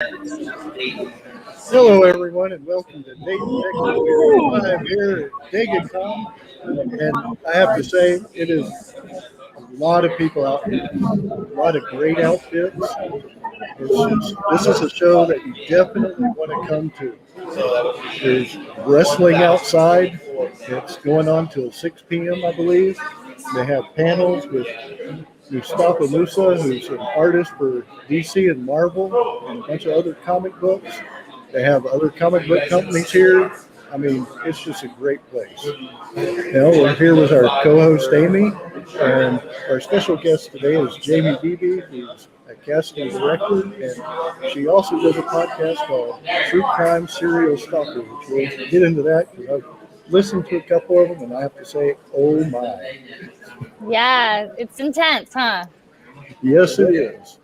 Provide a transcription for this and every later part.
Hello, everyone, and welcome to DayGaCom. We're live here at DayGaCom, and I have to say, it is a lot of people out here, a lot of great outfits. This is a show that you definitely want to come to. There's wrestling outside. It's going on till 6 p.m., I believe. They have panels with Mustafa Musa, who's an artist for DC and Marvel, and a bunch of other comic books. They have other comic book companies here. I mean, it's just a great place. We're here with our co-host Amy, and our special guest today is Jaimie Beebe, who's a casting director, and she also does a podcast called True Crime Serial Stalking, which we'll get into that because I've listened to a couple of them, and I have to say, oh my. Yeah, it's intense, huh? Yes, it is.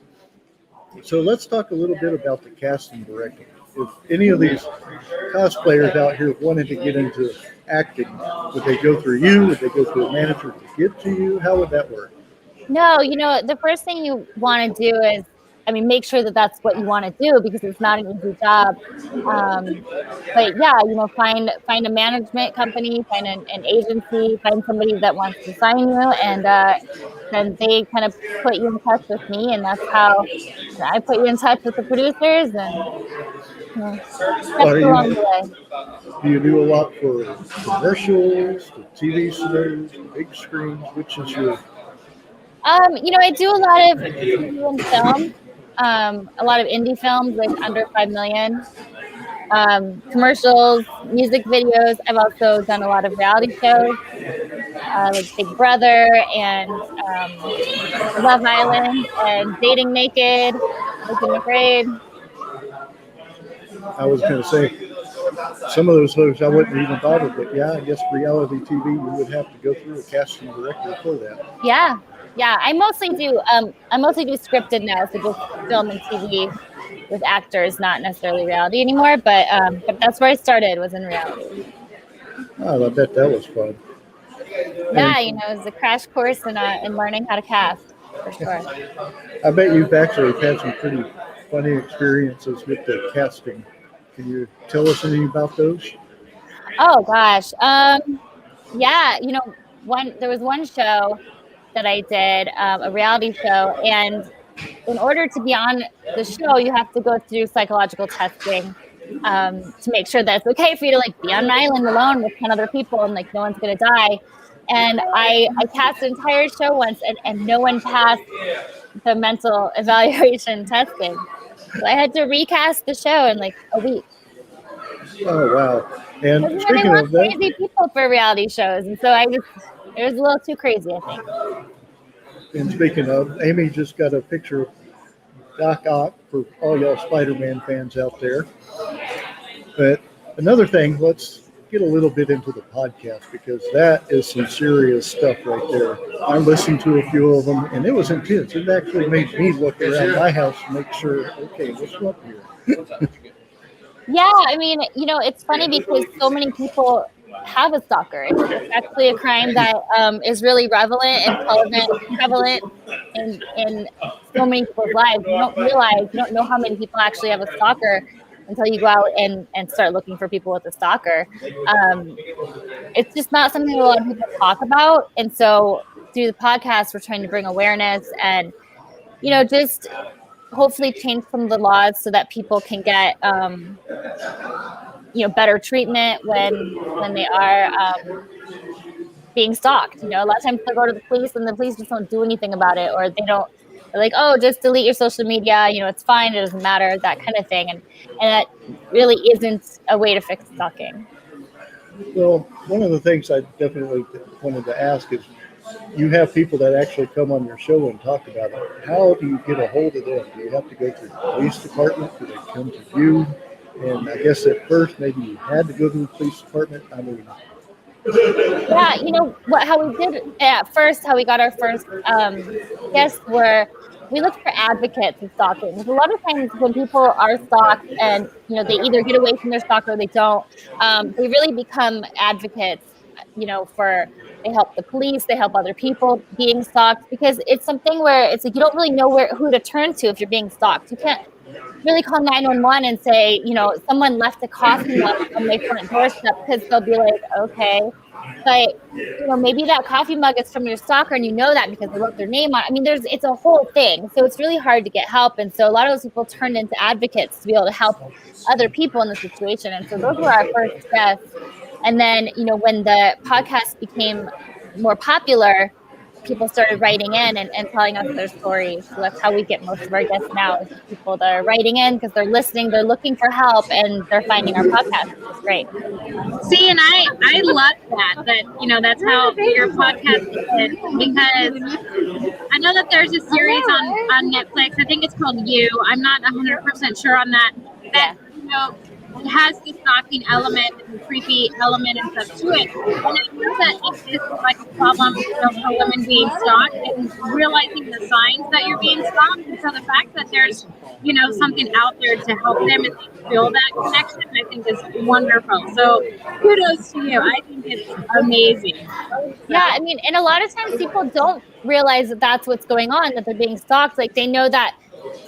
So let's talk a little bit about the casting director. If any of these cosplayers out here wanted to get into acting, would they go through you? Would they go through a manager to get to you? How would that work? No, the first thing you want to do is, make sure that that's what you want to do because it's not an easy job. But yeah, find a management company, find an agency, find somebody that wants to sign you, and then they kind of put you in touch with me, and that's how I put you in touch with the producers, and steps along the way. Do you do a lot for commercials, for TV shows, big screens? Which is your? I do a lot of TV and film, a lot of indie films, like under 5 million, commercials, music videos. I've also done a lot of reality shows, like Big Brother and Love Island and Dating Naked, Looking Afraid. I was going to say, some of those shows I wouldn't even bother, but yeah, I guess reality TV, you would have to go through a casting director for that. Yeah. I mostly do scripted now, so just film and TV with actors, not necessarily reality anymore. But that's where I started, was in reality. Oh, I bet that was fun. Yeah, it was a crash course in learning how to cast, for sure. I bet you've actually had some pretty funny experiences with the casting. Can you tell us anything about those? Oh gosh, yeah. There was one show that I did, a reality show, and in order to be on the show, you have to go through psychological testing to make sure that it's okay for you to be on an island alone with 10 other people and no one's gonna die. And I cast an entire show once, and no one passed the mental evaluation testing. So I had to recast the show in a week. Oh wow! And they speaking want of that, crazy people for reality shows, and so it was a little too crazy, I think. And speaking of, Amy just got a picture of Doc Ock for all y'all Spider-Man fans out there. But another thing, let's get a little bit into the podcast because that is some serious stuff right there. I listened to a few of them, and it was intense. It actually made me look around my house to make sure, okay, what's up here? Yeah, it's funny because so many people have a stalker. It's actually a crime that is really prevalent in so many people's lives. You don't know how many people actually have a stalker until you go out and start looking for people with a stalker. It's just not something a lot of people talk about. And so through the podcast, we're trying to bring awareness and, just hopefully change some of the laws so that people can get, better treatment when they are being stalked. A lot of times they'll go to the police and the police just don't do anything about it, or they're like, oh, just delete your social media, it's fine, it doesn't matter, that kind of thing. And that really isn't a way to fix stalking. Well, one of the things I definitely wanted to ask is, you have people that actually come on your show and talk about it. How do you get a hold of them? Do you have to go through the police department? Do they come to you? And I guess at first maybe you had to go to the police department. Yeah, how we did at first, how we got our first guests were, we looked for advocates in stalking. Because a lot of times when people are stalked and, they either get away from their stalker or they don't, they really become advocates, they help the police, they help other people being stalked, because it's something where it's you don't really know who to turn to if you're being stalked. You can't really call 911 and say, someone left a coffee mug on my front doorstep, because they'll be like, okay, but maybe that coffee mug is from your stalker, and that because they wrote their name on it. I mean, it's a whole thing. So it's really hard to get help. And so a lot of those people turned into advocates to be able to help other people in the situation. And so those were our first guests. And then, when the podcast became more popular, people started writing in and telling us their stories. So that's how we get most of our guests now, is people that are writing in because they're listening, they're looking for help, and they're finding our podcast, which is great. See, and I love that that's how your podcast is, because I know that there's a series on Netflix. I think it's called You. I'm not 100% sure on that. It has the stalking element and the creepy element and stuff to it. And I know that it is like a problem for women being stalked and realizing the signs that you're being stalked. And so the fact that there's, something out there to help them and they feel that connection, I think is wonderful. So kudos to you. I think it's amazing. Yeah, I mean, and a lot of times people don't realize that that's what's going on, that they're being stalked. Like, they know that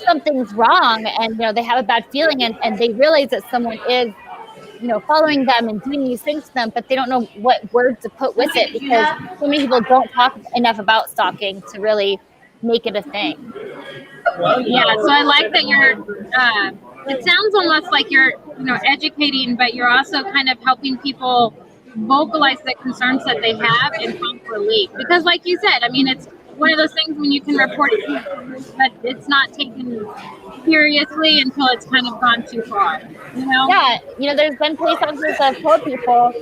something's wrong, and they have a bad feeling, and they realize that someone is following them and doing these things to them, but they don't know what words to put with it, because so many people don't talk enough about stalking to really make it a thing. Yeah, so I like that you're it sounds almost like you're educating, but you're also kind of helping people vocalize the concerns that they have and find relief, because like you said, I mean, it's one of those things when you can report it, but it's not taken seriously until it's kind of gone too far, Yeah, there's been police officers that have told people,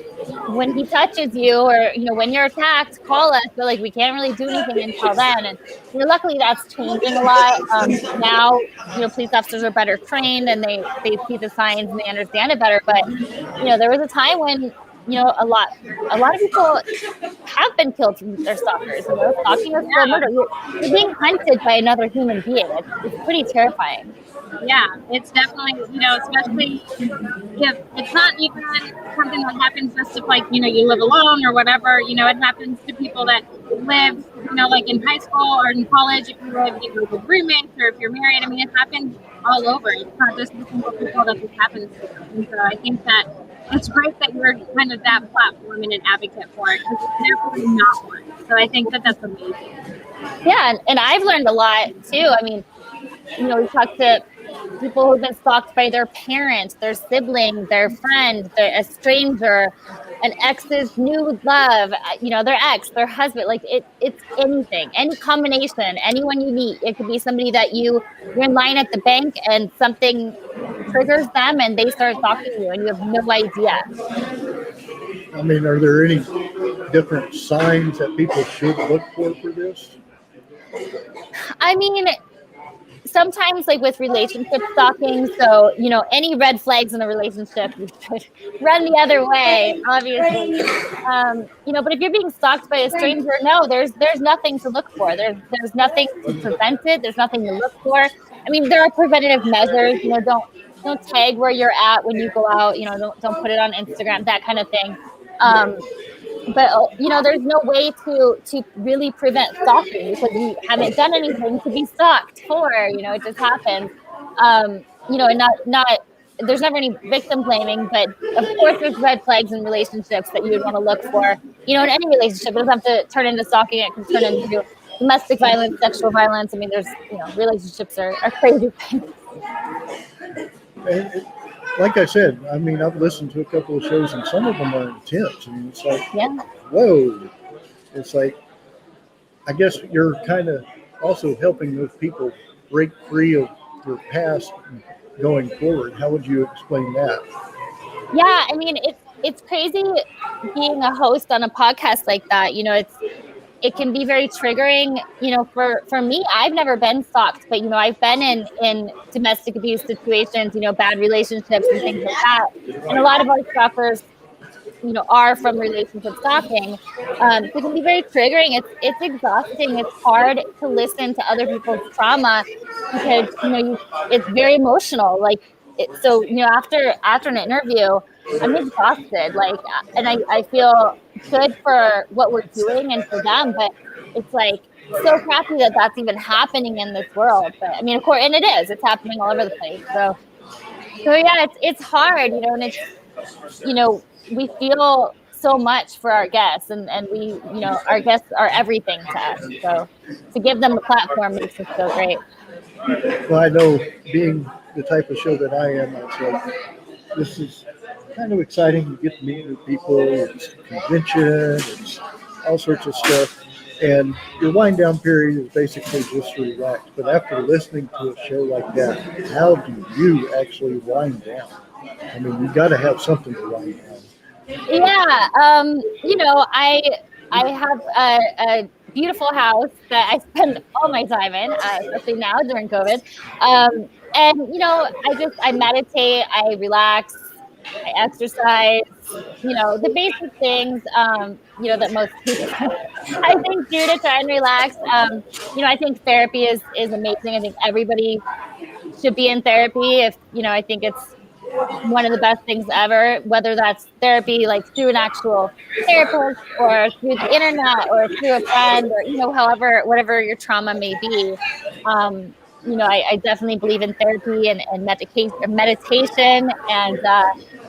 when he touches you, or when you're attacked, call us. But like, we can't really do anything until then. And luckily that's changing a lot. Now police officers are better trained, and they see the signs and they understand it better. But there was a time when a lot of people have been killed from their stalkers. Stalking is still murder. You're being hunted by another human being. It's pretty terrifying. Yeah, it's definitely, especially if it's not even something that happens just if, like, you live alone or whatever, it happens to people that live, like in high school or in college, if you live, with roommates, or if you're married. I mean, it happens all over. It's not just the single people that this happens to. And so I think that it's great that you're kind of that platform and an advocate for it, because it's definitely not one. So I think that that's amazing. Yeah, and I've learned a lot too. I mean, we talked to people who've been stalked by their parents, their sibling, their friend, a stranger, an ex's new love, their ex, their husband. Like, it's anything, any combination, anyone you meet. It could be somebody that you're in line at the bank and something triggers them and they start stalking you and you have no idea. I mean, are there any different signs that people should look for this? I mean, sometimes, like with relationship stalking, so any red flags in a relationship, you should run the other way, obviously. But if you're being stalked by a stranger, no, there's nothing to look for. There's nothing to prevent it. There's nothing to look for. I mean, there are preventative measures. Don't tag where you're at when you go out. Don't put it on Instagram, that kind of thing. But there's no way to really prevent stalking, because you haven't done anything to be stalked for. It just happens. And not there's never any victim blaming, but of course there's red flags in relationships that you would want to look for. In any relationship, it doesn't have to turn into stalking. It can turn into domestic violence, sexual violence. I mean, there's relationships are crazy things. Like I said, I mean, I've listened to a couple of shows, and some of them are intense. I mean, it's like, Yeah. Whoa. It's like, I guess you're kind of also helping those people break free of their past going forward. How would you explain that? Yeah, I mean, it's crazy being a host on a podcast like that. It can be very triggering. For me, I've never been stalked, but I've been in domestic abuse situations, bad relationships and things like that. And a lot of our stalkers, are from relationship stalking. So it can be very triggering. It's exhausting. It's hard to listen to other people's trauma, because it's very emotional. Like, after an interview, I'm exhausted. And I feel good for what we're doing and for them, but it's like, so crappy that that's even happening in this world. But I mean, of course, and it is. It's happening all over the place. So yeah, it's hard, and it's, we feel so much for our guests, and we, our guests are everything to us. So to give them the platform makes us so great. Well, I know, being the type of show that I am, it's like, this is kind of exciting. You get to meet new people. It's a convention. It's all sorts of stuff. And your wind down period is basically just relax. But after listening to a show like that, how do you actually wind down? I mean, you got to have something to wind down. Yeah, I have a beautiful house that I spend all my time in, especially now during COVID. And I meditate, I relax, I exercise, the basic things, that most people I think do to try and relax. I think therapy is amazing. I think everybody should be in therapy. I think it's one of the best things ever, whether that's therapy like through an actual therapist or through the internet or through a friend, or however, whatever your trauma may be. I definitely believe in therapy and meditation and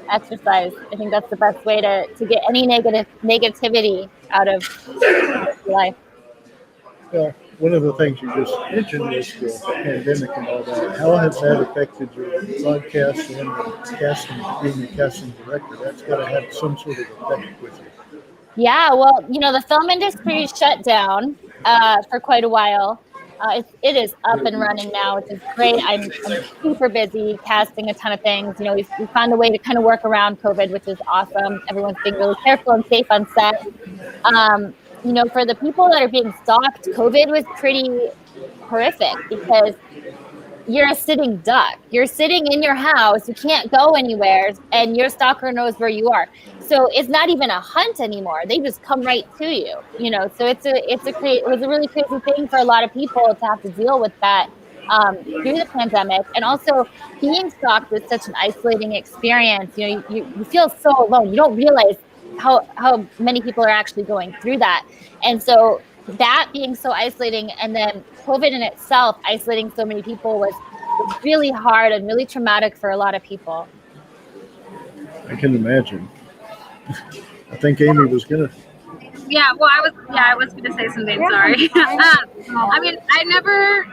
exercise. I think that's the best way to get any negativity out of your life. Well, one of the things you just mentioned was the pandemic and all that. How has that affected your broadcast and casting, being a casting director? That's got to have some sort of effect with you. Yeah, well, the film industry shut down for quite a while. It is up and running now, which is great. I'm super busy casting a ton of things. We found a way to kind of work around COVID, which is awesome. Everyone's being really careful and safe on set. For the people that are being stalked, COVID was pretty horrific because you're a sitting duck. You're sitting in your house. You can't go anywhere, and your stalker knows where you are. So it's not even a hunt anymore. They just come right to you. So it was a really crazy thing for a lot of people to have to deal with that through the pandemic, and also being stalked was such an isolating experience. You feel so alone. You don't realize how many people are actually going through that, and so that being so isolating, and then COVID in itself isolating so many people was really hard and really traumatic for a lot of people. I can imagine. I think Amy was gonna. Yeah, well, I was gonna say something. Sorry. I mean, I never,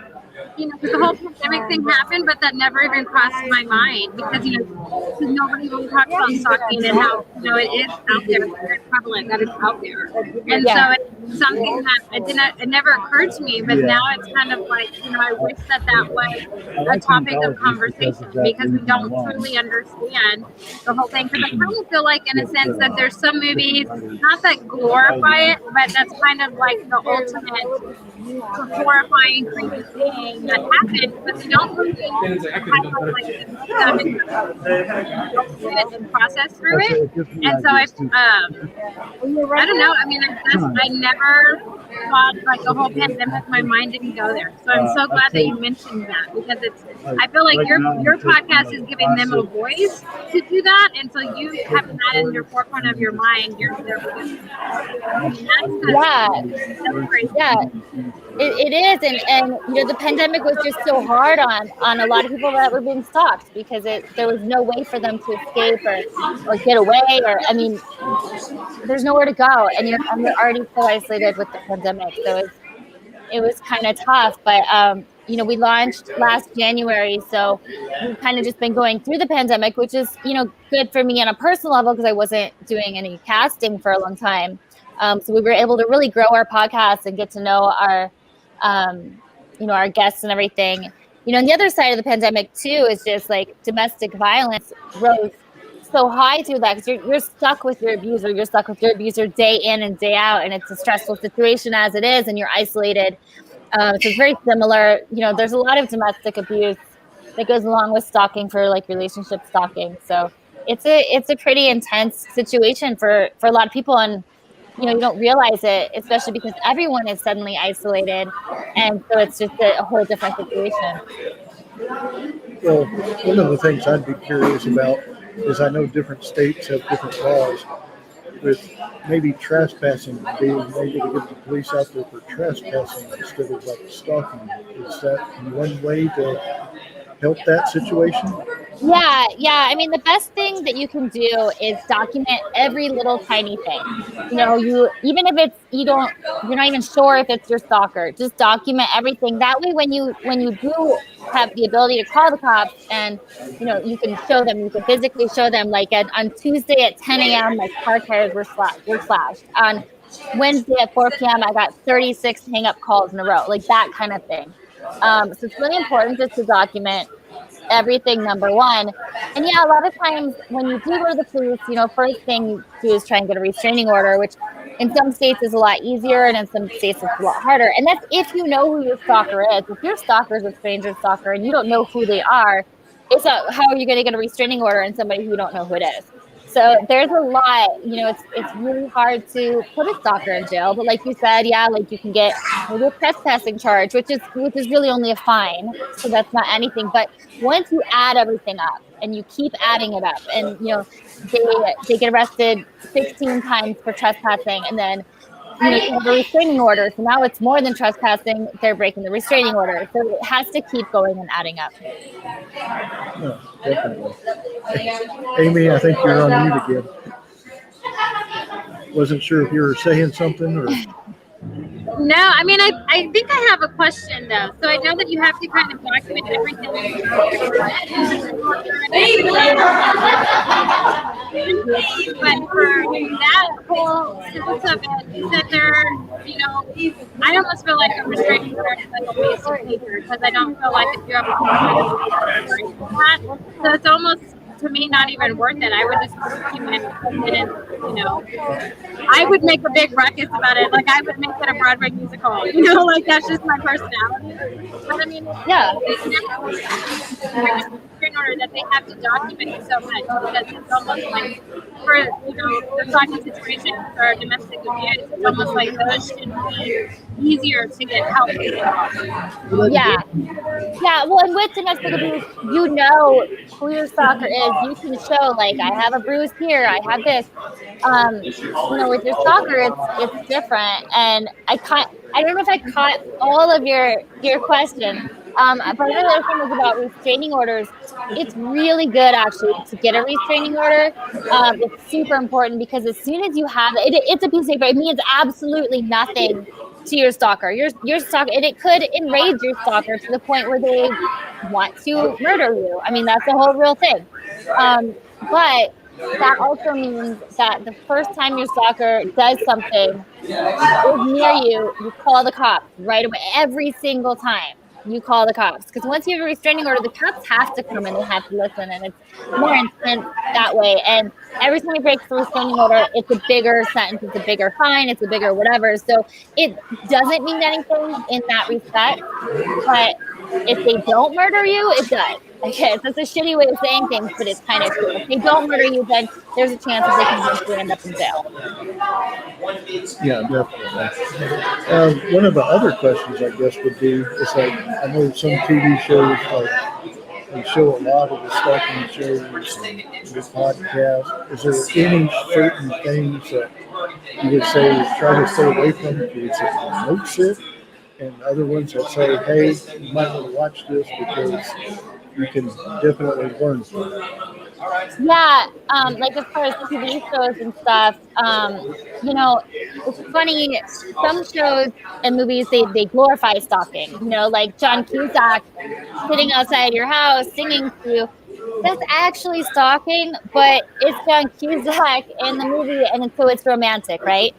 because the whole pandemic thing happened, but that never even crossed my mind because nobody really talks about stalking and how it is out there, it's very prevalent that it's out there, and so it's something that it never occurred to me, but now it's kind of like I wish that was a topic of conversation because we don't truly understand the whole thing. Because I kind of feel like, in a sense, that there's some movies not that glorify it, but that's kind of like the ultimate horrifying, creepy thing that happened, but they don't really and process through it. And so I don't know. I mean, I never thought like the whole pandemic, my mind didn't go there. So I'm so glad that you mentioned that because I feel like your podcast is giving them a voice to do that, and so you having that in your forefront of your mind, you're there for them. That's great. Yeah. It is, and the pandemic was just so hard on a lot of people that were being stalked because there was no way for them to escape or get away, or I mean, there's nowhere to go, and you're already so isolated with the pandemic, so it was kind of tough. But we launched last January, so we've kind of just been going through the pandemic, which is good for me on a personal level because I wasn't doing any casting for a long time. So we were able to really grow our podcast and get to know our our guests and everything. And the other side of the pandemic too is just like domestic violence rose so high through that because you're stuck with your abuser. You're stuck with your abuser day in and day out, and it's a stressful situation as it is, and you're isolated. So it's very similar. There's a lot of domestic abuse that goes along with stalking for like relationship stalking. So it's a pretty intense situation for a lot of people, and you don't realize it, especially because everyone is suddenly isolated, and so it's just a whole different situation. Well, one of the things I'd be curious about is I know different states have different laws. with maybe trespassing, being able to get the police out there for trespassing instead of like stalking? Is that one way to help that situation? Yeah. I mean, the best thing that you can do is document every little tiny thing. You even if it's you're not even sure if it's your stalker, just document everything. That way, when you do have the ability to call the cops and you can show them, you can physically show them. Like on Tuesday at 10 a.m., my car tires were slashed. On Wednesday at 4 p.m., I got 36 hang up calls in a row, like that kind of thing. So it's really important just to document everything, number one. And yeah, a lot of times when you do go to the police, first thing you do is try and get a restraining order, which in some states is a lot easier and in some states it's a lot harder. And that's if you know who your stalker is. If your stalker is a stranger stalker and you don't know who they are, how are you going to get a restraining order on somebody who you don't know who it is? So there's a lot, it's really hard to put a stalker in jail. But like you said, yeah, like you can get maybe a trespassing charge, which is really only a fine. So that's not anything. But once you add everything up and you keep adding it up and, they get arrested 16 times for trespassing and then, you have a restraining order. So now it's more than trespassing. They're breaking the restraining order. So it has to keep going and adding up. Yeah, definitely. Amy, I think you're on mute again. Wasn't sure if you were saying something or. No, I mean, I think I have a question though. So I know that you have to kind of document everything. But for that whole sense of it, is that I almost feel like a restraining order is like a waste of paper because I don't feel like if you have a that. So it's almost, to me, not even worth it. I would just document it, I would make a big ruckus about it. Like I would make it a Broadway musical, like that's just my personality. But I mean, yeah. In order that they have to document it so much because it's almost like for the talking situations or domestic abuse, it's almost like those should be easier to get help. Yeah. Well, and with domestic abuse, who your stalker is. You can show like I have a bruise here, I have this. With your stalker, it's different. And I don't know if I caught all of your question. But another thing is about restraining orders. It's really good actually to get a restraining order. It's super important because as soon as you have it's a piece of paper. It means absolutely nothing to your stalker. Your stalker, and it could enrage your stalker to the point where they want to murder you. I mean, that's a whole real thing. But that also means that the first time your stalker does something is near you, you call the cops right away. Every single time you call the cops, because once you have a restraining order, the cops have to come and they have to listen, and it's more intense that way. And every time you break the restraining order, it's a bigger sentence, it's a bigger fine, it's a bigger whatever. So it doesn't mean anything in that respect, but if they don't murder you, it does. Okay, so it's a shitty way of saying things, but it's kind of true. If they don't murder you, then there's a chance that they can eventually end up in jail. Yeah, definitely. One of the other questions, I guess, would be, it's like, I know some TV shows, like, they show a lot of the stalking shows and the podcast. Is there any certain things that you would say try to stay away from? Is it notes it? And other ones that say, hey, you might want to watch this because you can definitely learn from it. Yeah, like as far as TV shows and stuff, it's funny. Some shows and movies they glorify stalking. Like John Cusack sitting outside your house singing to you. That's actually stalking, but it's John Cusack in the movie, and so it's romantic, right?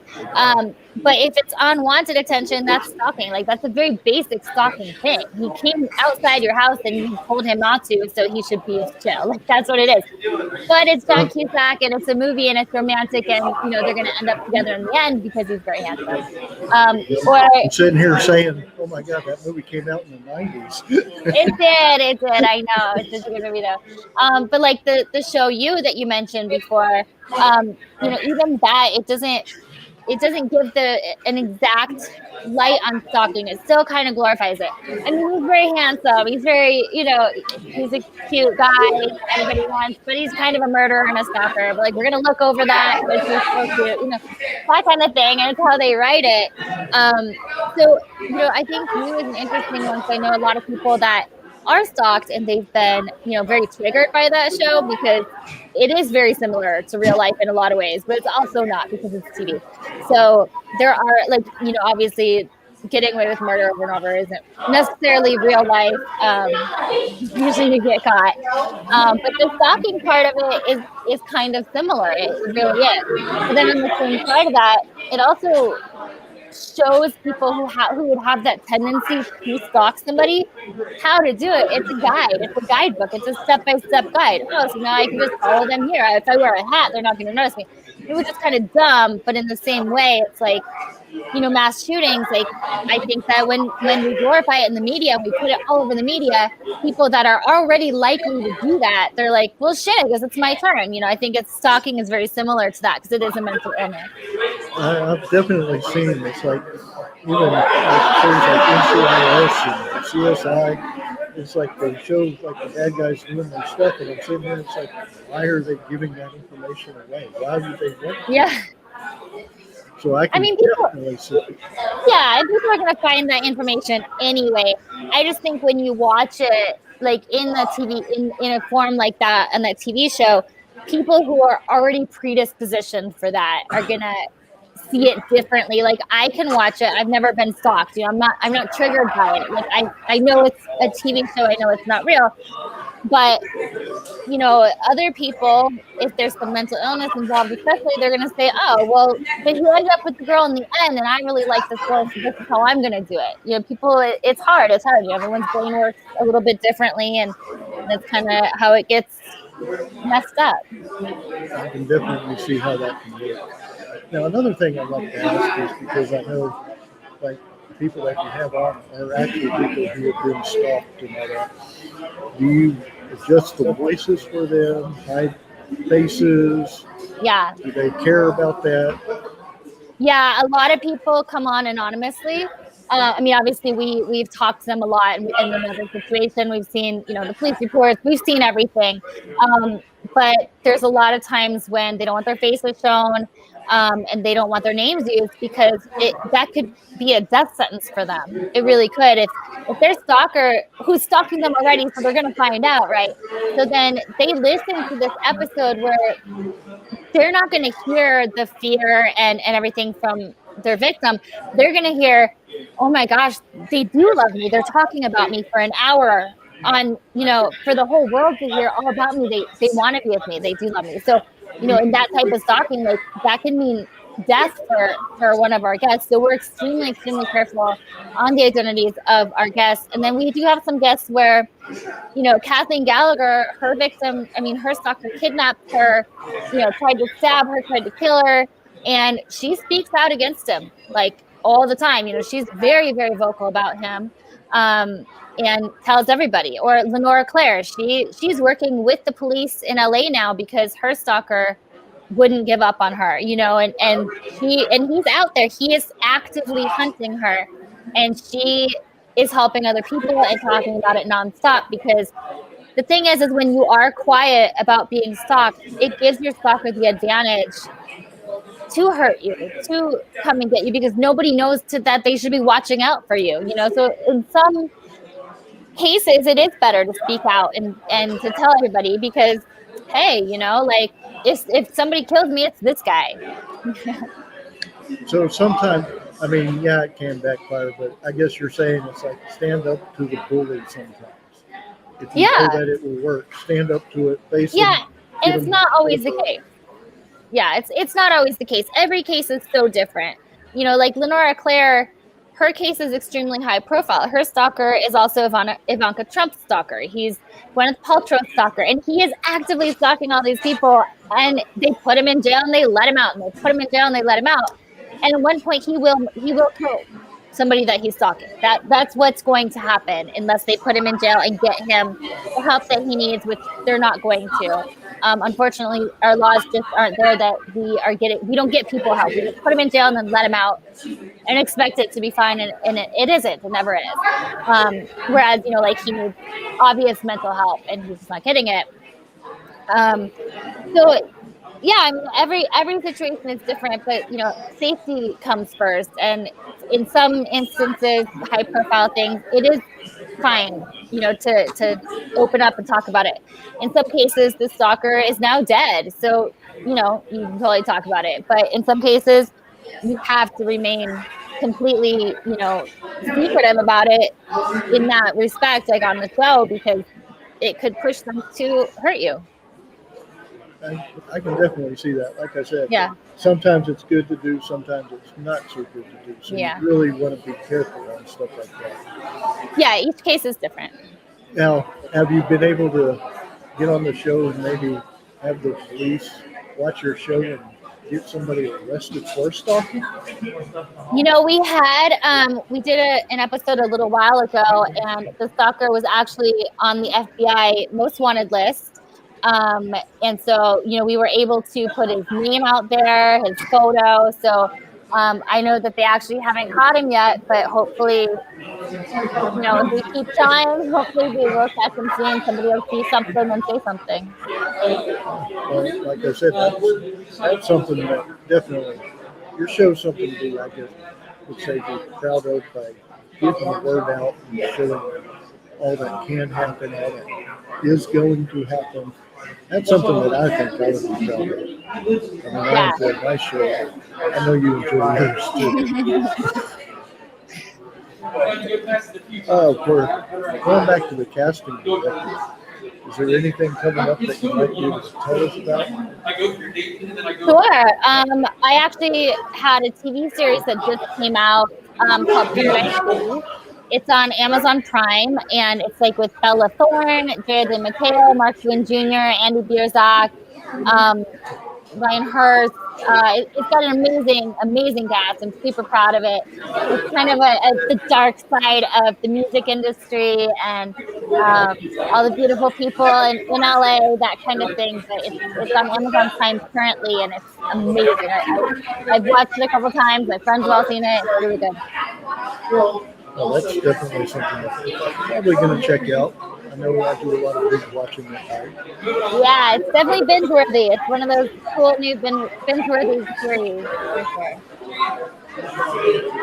But if it's unwanted attention, that's stalking. Like that's a very basic stalking thing. He came outside your house and you told him not to, so he should be in jail. Like that's what it is. But it's John Cusack and it's a movie and it's romantic, and they're going to end up together in the end because he's very handsome. I'm sitting here saying, "Oh my God, that movie came out in the '90s." It did. I know it's such a good movie though. But like the show You that you mentioned before, even that it doesn't. it doesn't give an exact light on stalking. It still kind of glorifies it. I mean, he's very handsome. He's very, he's a cute guy everybody wants, but he's kind of a murderer and a stalker. But like, we're gonna look over that because he's so cute, that kind of thing. And it's how they write it. So I think You is an interesting one. So I know a lot of people that are stalked and they've been, very triggered by that show because it is very similar to real life in a lot of ways, but it's also not because it's TV. So there are obviously getting away with murder over and over isn't necessarily real life. Usually you get caught. But the stalking part of it is kind of similar. It really is. But then on the same side of that, it also shows people who would have that tendency to stalk somebody how to do it. It's a guide. It's a guidebook. It's a step-by-step guide. Oh, so now I can just follow them here. If I wear a hat, they're not going to notice me. It was just kind of dumb, but in the same way, it's like, mass shootings. Like, I think that when we glorify it in the media, we put it all over the media, people that are already likely to do that, they're like, well, shit, I guess it's my turn. I think stalking is very similar to that because it is a mental illness. I've definitely seen this, like even like shows like NCIS and CSI. It's like they show like the bad guys doing their stuff, and I'm sitting there, it's like, why are they giving that information away? Why would they want to? Yeah. So I can definitely see it. Yeah, and people are going to find that information anyway. I just think when you watch it, like in the TV, in a form like that, on that TV show, people who are already predispositioned for that are going to see it differently. Like, I can watch it. I've never been stalked. I'm not triggered by it. Like, I know it's a TV show. I know it's not real. But, other people, if there's some mental illness involved, especially, they're going to say, oh, well, but you ended up with the girl in the end, and I really like this girl, so this is how I'm going to do it. People, it's hard. It's hard. Everyone's brain works a little bit differently, and that's kind of how it gets messed up. I can definitely see how that can work. Now, another thing I'd like to ask is, because I know, like, people that you have on are actually people who have been stalked and all that. Do you adjust the voices for them, hide faces? Yeah. Do they care about that? Yeah, a lot of people come on anonymously. Obviously, we've talked to them a lot in another situation. We've seen, the police reports. We've seen everything. But there's a lot of times when they don't want their faces shown, and they don't want their names used because that could be a death sentence for them. It really could. If their stalker, who's stalking them already, so they're going to find out, right? So then they listen to this episode where they're not going to hear the fear and everything from their victim. They're going to hear, oh my gosh, they do love me. They're talking about me for an hour on, for the whole world to hear all about me. They want to be with me. They do love me. So, in that type of stalking, like, that can mean death for one of our guests. So we're extremely, extremely careful on the identities of our guests. And then we do have some guests where, Kathleen Gallagher, her victim, her stalker kidnapped her, tried to stab her, tried to kill her. And she speaks out against him, like, all the time. She's very, very vocal about him. And tells everybody. Or Lenora Claire, she's working with the police in LA now because her stalker wouldn't give up on her, and he's out there. He is actively hunting her, and she is helping other people and talking about it nonstop. Because the thing is when you are quiet about being stalked, it gives your stalker the advantage to hurt you, to come and get you, because nobody knows that they should be watching out for you. So in some cases, it is better to speak out and to tell everybody, because, hey, like, if somebody kills me, it's this guy. So sometimes, it can backfire, but I guess you're saying it's like stand up to the bully sometimes. If you know that it will work, stand up to it, face them. Yeah, and it's not always the case. Yeah, it's not always the case. Every case is so different. Like Lenora Claire, her case is extremely high profile. Her stalker is also Ivanka Trump's stalker. He's Gwyneth Paltrow's stalker, and he is actively stalking all these people. And they put him in jail and they let him out, and they put him in jail and they let him out. And at one point, he will kill somebody that he's stalking. That's what's going to happen unless they put him in jail and get him the help that he needs, which they're not going to. Unfortunately, our laws just aren't there that we don't get people help. We just put them in jail and then let them out and expect it to be fine, and it isn't. It never is. Whereas, like, he needs obvious mental help and he's just not getting it. So yeah, I mean, every situation is different, but safety comes first. And in some instances, high profile things, it is fine, to open up and talk about it. In some cases, the stalker is now dead, so you can totally talk about it. But in some cases, you have to remain completely, secretive about it in that respect, like on the show, because it could push them to hurt you. I can definitely see that. Like I said, Yeah. Sometimes it's good to do, sometimes it's not so good to do. So Yeah. you really want to be careful on stuff like that. Yeah, each case is different. Now, have you been able to get on the show and maybe have the police watch your show and get somebody arrested for stalking? We did an episode a little while ago, and the stalker was actually on the FBI most wanted list. And so, we were able to put his name out there, his photo. So I know that they actually haven't caught him yet, but hopefully, if we keep trying, hopefully we will catch him soon. Somebody will see something and say something. Well, like I said, that's something that definitely, your show's something to do, I guess, would say be proud of by getting the word out and showing all that can happen, all that is going to happen. That's something that I think I would be proud of. I mean, I enjoy my show. I know you enjoy yours too. We're going back to the casting director. Is there anything coming up that you might be able to tell us about? Sure. I actually had a TV series that just came out called Paradise City. It's on Amazon Prime, and it's like with Bella Thorne, Jared Mateo, Mark Twain Jr., Andy Bierzak, Ryan Hurst. It's got an amazing cast. I'm super proud of it. It's kind of the dark side of the music industry and all the beautiful people in LA, that kind of thing. But it's on Amazon Prime currently, and it's amazing. I've watched it a couple times. My friends have all seen it. It's really good. Well, that's definitely something I'm probably going to check out. I know I do a lot of binge watching that night. Yeah, it's definitely binge-worthy. It's one of those cool new binge-worthy series, for sure.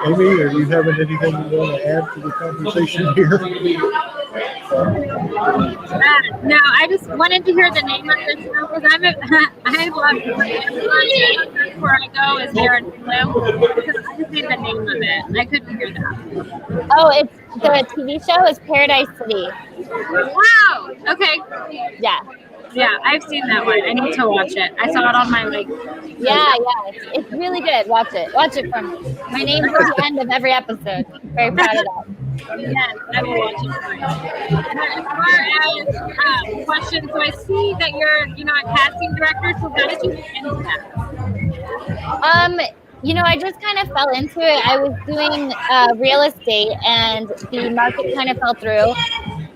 Amy, are you having anything you want to add to the conversation here? No, I just wanted to hear the name of this show because I love where I go is here in Blue. Because I just need the name of it. I couldn't hear that. Oh, it's the TV show is Paradise City. Wow. Okay. Yeah. Yeah, I've seen that one. I need to watch it. I saw it on my Yeah. It's really good. Watch it. Watch it from me. My name's at the end of every episode. Very proud of that. Yes, I will watch it. As far as questions, so I see that you're, a casting director. So how did you get into that? I just kind of fell into it. I was doing real estate, and the market kind of fell through.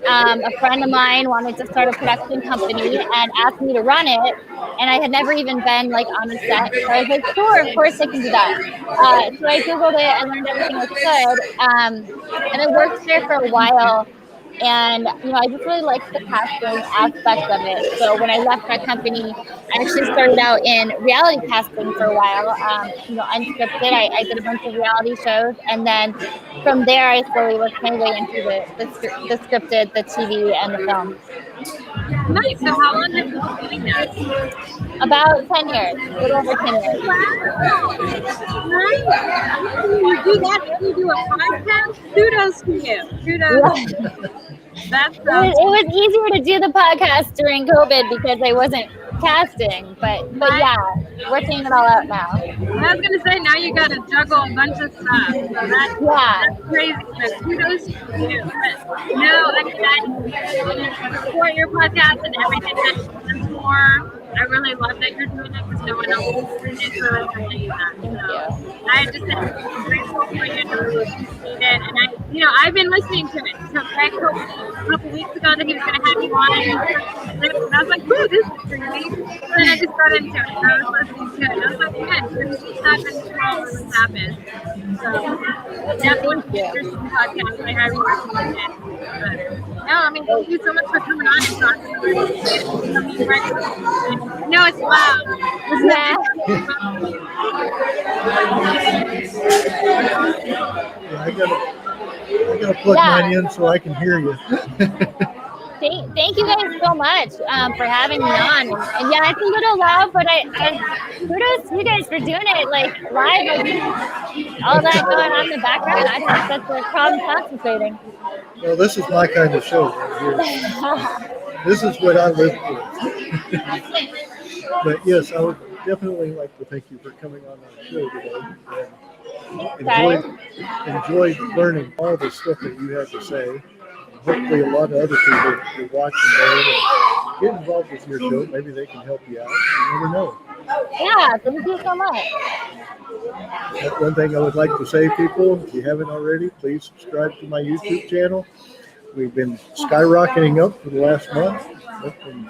A friend of mine wanted to start a production company and asked me to run it, and I had never even been on a set. So I was like, sure, of course I can do that. So I Googled it, I learned everything I could, and I worked there for a while. And, I just really liked the casting aspect of it. So when I left that company, I actually started out in reality casting for a while, unscripted. I did a bunch of reality shows. And then from there, I slowly worked my way into the scripted, the TV, and the film. Nice. So how long have you been doing that? About 10 years, a little over 10 years. Wow. Nice. You do that and you do a podcast? Kudos to you. Kudos. Yeah. It was easier to do the podcast during COVID because I wasn't casting, but yeah, working it all out now. I was gonna say now you gotta juggle a bunch of stuff. So that's crazy. So kudos to you. But no, I support your podcast and everything that you stand for. I really love that you're doing it because no one else is doing it. So I want to tell you that. Thank So you. I just am grateful for you. I appreciate it. And I've been listening to it. So Greg told me a couple weeks ago that he was going to have you on. And I was like, "Ooh, this is crazy." And then I just got into it. And I was listening to it. And I was like, "Man, this happens while this happens." So definitely Thank you. interesting podcast. I highly recommend it. But, no, I mean, thank you so much for coming on and talking to us. I know it's loud. Yeah. Yeah, I gotta plug mine in so I can hear you. Thank you guys so much for having me on. And yeah, it's a little loud, but I kudos to you guys for doing it like live, like all that going on in the background. I'd have such a problem concentrating. Well, this is my kind of show right here. This is what I live for. But yes, I would definitely like to thank you for coming on our show today. And enjoyed learning all the stuff that you had to say. Hopefully a lot of other people will watch and learn and get involved with your show. Maybe they can help you out. You never know. Yeah, thank you so much. That's one thing I would like to say, people. If you haven't already, please subscribe to my YouTube channel. We've been skyrocketing up for the last month. Up from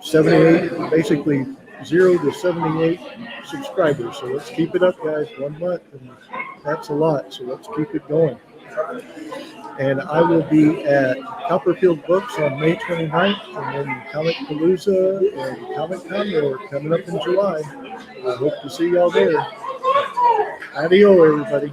78, basically 0 to 78 subscribers. So let's keep it up, guys. 1 month, and that's a lot. So let's keep it going. And I will be at Copperfield Books on May 29th, and then Comic Palooza and Comic Con are coming up in July. I hope to see y'all there. Adio, everybody.